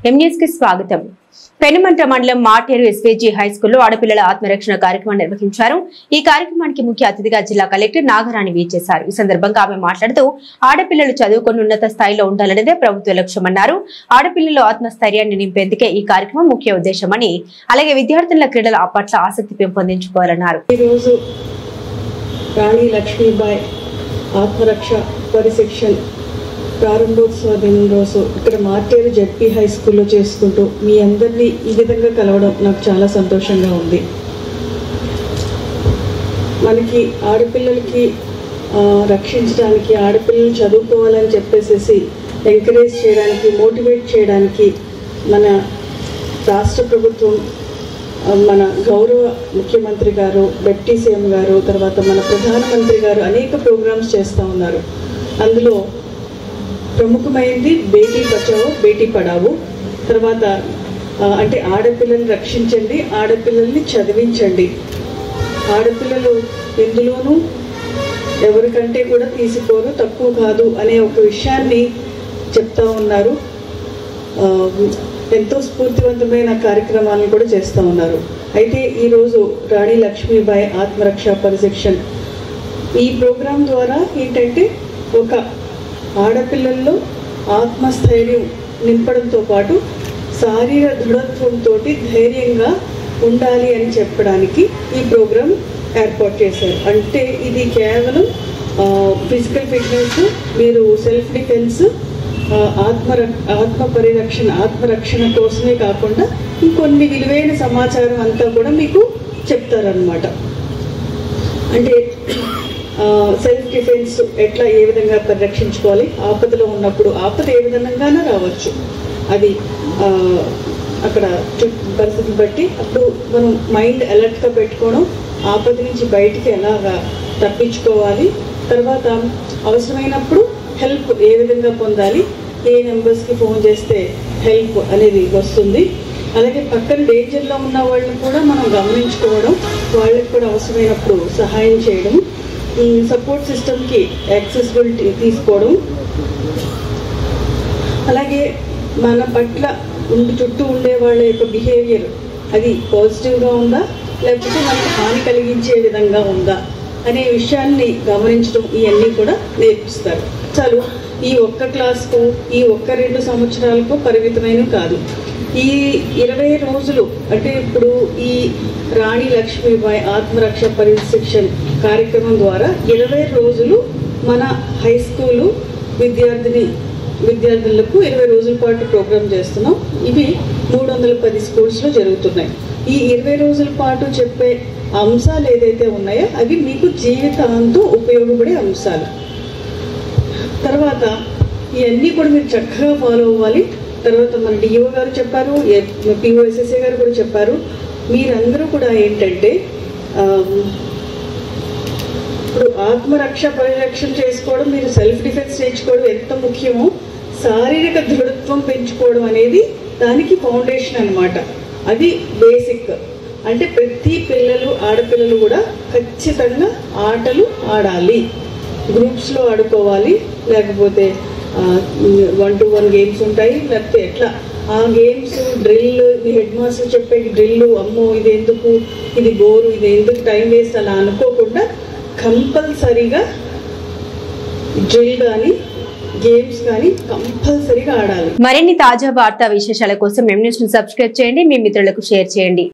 M News కి స్వాగతం. పెనుమంట్ర మండలం మాటేరు ఎస్వేజీ హై స్కూల్లో ఆడపిల్లల ఆత్మరక్షణ కార్యక్రమాన్ని నిర్వహించారు. ఈ కార్యక్రమానికి ముఖ్య అతిథిగా జిల్లా కలెక్టర్ నాగరాణి విచ్చేశారు. ఈ సందర్భంగా ఆమె మాట్లాడుతూ ఆడపిల్లలు చదువుకొని ఉన్నత స్థాయిలో ఉండాలనేదే ప్రభుత్వ లక్ష్యమన్నారు. ఆడపిల్లలు ఆత్మస్థైర్యాన్ని నింపేందుకే ఈ కార్యక్రమం ముఖ్య ఉద్దేశమని, అలాగే విద్యార్థుల క్రీడల పట్ల ఆసక్తి పెంపొందించుకోవాలన్నారు. ఈరోజు రాణి లక్ష్మీబాయి ఆత్మరక్ష పరిశిక్షణ ప్రారంభోత్సవ దినం రోజు ఇక్కడ మార్టేరు జెడ్పీ హై స్కూల్లో చేసుకుంటూ మీ అందరినీ ఈ విధంగా కలవడం నాకు చాలా సంతోషంగా ఉంది. మనకి ఆడపిల్లలకి రక్షించడానికి, ఆడపిల్లలు చదువుకోవాలని చెప్పేసి ఎంకరేజ్ చేయడానికి, మోటివేట్ చేయడానికి మన రాష్ట్ర ప్రభుత్వం, మన గౌరవ ముఖ్యమంత్రి గారు, డిప్యూటీ సీఎం గారు, తర్వాత మన ప్రధానమంత్రి గారు అనేక ప్రోగ్రామ్స్ చేస్తూ ఉన్నారు. అందులో ప్రముఖమైనది బేటీ బచావో బేటీ పడావో. తర్వాత అంటే ఆడపిల్లల్ని రక్షించండి, ఆడపిల్లల్ని చదివించండి. ఆడపిల్లలు ఎందులోనూ ఎవరికంటే కూడా తీసిపోరు, తక్కువ కాదు అనే ఒక విషయాన్ని చెప్తా ఉన్నారు. ఎంతో స్ఫూర్తివంతమైన కార్యక్రమాలను కూడా చేస్తూ ఉన్నారు. అయితే ఈరోజు రాణి లక్ష్మీబాయి ఆత్మరక్ష పరిశిక్షణ ఈ ప్రోగ్రాం ద్వారా ఏంటంటే ఒక ఆడపిల్లల్లో ఆత్మస్థైర్యం నింపడంతో పాటు శారీర దృఢత్వంతో ధైర్యంగా ఉండాలి అని చెప్పడానికి ఈ ప్రోగ్రాం ఏర్పాటు చేశారు. అంటే ఇది కేవలం ఫిజికల్ ఫిట్నెస్, మీరు సెల్ఫ్ డిఫెన్స్, ఆత్మరక్షణ కోసమే కాకుండా ఇంకొన్ని విలువైన సమాచారం అంతా కూడా మీకు చెప్తారనమాట. అంటే సెల్ఫ్ డిఫెన్స్ ఎట్లా, ఏ విధంగా పరిరక్షించుకోవాలి, ఆపదలో ఉన్నప్పుడు ఆపద ఏ విధంగానూ రావచ్చు, అది అక్కడ పరిస్థితిని బట్టి అప్పుడు మనం మైండ్ అలర్ట్గా పెట్టుకోవడం, ఆపద నుంచి బయటికి ఎలాగా తప్పించుకోవాలి, తర్వాత అవసరమైనప్పుడు హెల్ప్ ఏ విధంగా పొందాలి, ఏ నెంబర్స్కి ఫోన్ చేస్తే హెల్ప్ అనేది వస్తుంది, అలాగే పక్కన డేంజర్లో ఉన్న వాళ్ళని కూడా మనం గమనించుకోవడం, వాళ్ళకి కూడా అవసరమైనప్పుడు సహాయం చేయడం, సపోర్ట్ సిస్టమ్కి యాక్సెసిబిలిటీ తీసుకోవడం, అలాగే మన పట్ల చుట్టూ ఉండే వాళ్ళ యొక్క బిహేవియర్ అది పాజిటివ్గా ఉందా లేకపోతే మనకు హాని కలిగించే విధంగా ఉందా అనే విషయాన్ని గమనించడం, ఇవన్నీ కూడా నేర్పిస్తారు. చాలు ఈ ఒక్క క్లాస్కు, ఈ ఒక్క 2 సంవత్సరాలకు పరిమితమైనవి కాదు. ఈ 20 రోజులు అంటే ఇప్పుడు ఈ రాణి లక్ష్మీబాయి ఆత్మరక్ష పరిశిక్షణ కార్యక్రమం ద్వారా 20 రోజులు మన హై స్కూలు విద్యార్థులకు 20 రోజుల పాటు ప్రోగ్రాం చేస్తున్నాం. ఇవి 310 స్కూల్స్లో జరుగుతున్నాయి. ఈ 20 రోజుల పాటు చెప్పే అంశాలు ఏదైతే ఉన్నాయో అవి మీకు జీవితాంతం ఉపయోగపడే అంశాలు. తర్వాత ఇవన్నీ కూడా మీరు చక్కగా ఫాలో అవ్వాలి. తర్వాత మన డిఓ గారు చెప్పారు, పిఓఎస్ఎస్ఏ గారు కూడా చెప్పారు, మీరందరూ కూడా ఏంటంటే ఇప్పుడు ఆత్మరక్ష పరిరక్షణ చేసుకోవడం, మీరు సెల్ఫ్ డిఫెన్స్ నేర్చుకోవడం ఎంత ముఖ్యమో శారీరక దృఢత్వం పెంచుకోవడం అనేది దానికి ఫౌండేషన్ అన్నమాట. అది బేసిక్. అంటే ప్రతి ఆడపిల్లలు కూడా ఖచ్చితంగా ఆటలు ఆడాలి, గ్రూప్స్లో ఆడుకోవాలి, లేకపోతే 1-to-1 గేమ్స్ ఉంటాయి, లేకపోతే ఎట్లా ఆ గేమ్స్ డ్రిల్, మీ హెడ్ మాస్టర్ చెప్పే డ్రిల్, అమ్మో ఇది ఎందుకు, ఇది బోరు, ఇది ఎందుకు టైం వేస్ట్ అలా అనుకోకుండా కంపల్సరీగా డ్రిల్ కానీ గేమ్స్ కానీ కంపల్సరీగా ఆడాలి. మరిన్ని తాజా వార్తా విశేషాల కోసం ఎంన్యూస్ ను సబ్స్క్రైబ్ చేయండి, మీ మిత్రులకు షేర్ చేయండి.